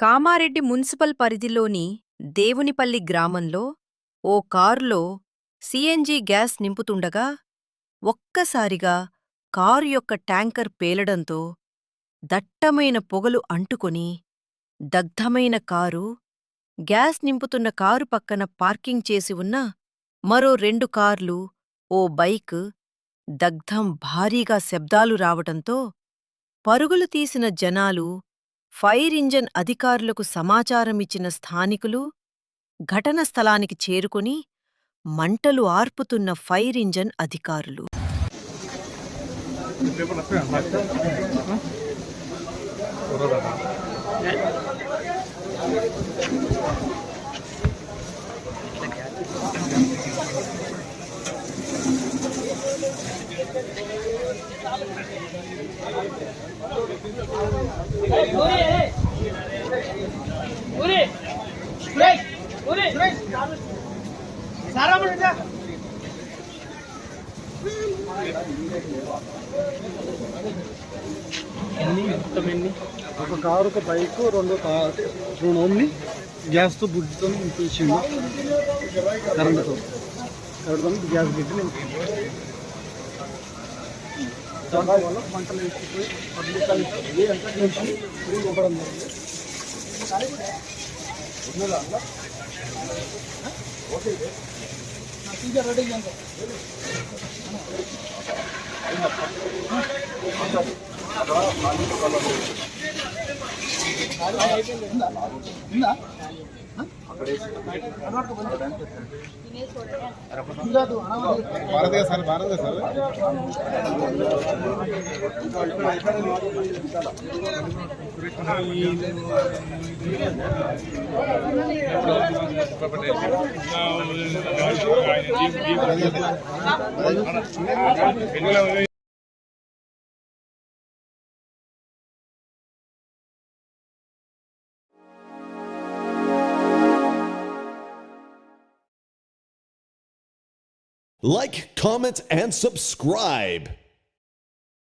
Kamareddy municipal పరిధిలోని దేవునిపల్లి గ్రామంలో ఓ కారులో సిఎన్జి గ్యాస్ నింపుతుండగా ఒక్కసారిగా కారు యొక్క ట్యాంకర్ పేలడంతో దట్టమైన పొగలు అంటుకొని దగ్ధమైన కారు, గ్యాస్ నింపుతున్న కారు పక్కన పార్కింగ్ చేసి ఉన్న మరో 2 కార్లు, ఓ బైక్ దగ్ధం. భారీగా శబ్దాలు రావటంతో పరుగులు తీసిన జనాలు, ఫైర్ ఇంజన్ అధికారులకు సమాచారమిచ్చిన స్థానికులు ఘటన స్థలానికి చేరుకుని మంటలు ఆర్పుతున్న ఫైర్ ఇంజన్ అధికారులు. ఒక కారు, ఒక బైక్, రెండు ఓమ్ని గ్యాస్తో బుడ్డితో నింపించిండు. కరెంటుతో గ్యాస్ పెట్టి నింపింది. దానివల్ల మంటలు వేసుకుపోయి పబ్లిక్ ఇవ్వడం భారతీయ sir Like, comment, and subscribe.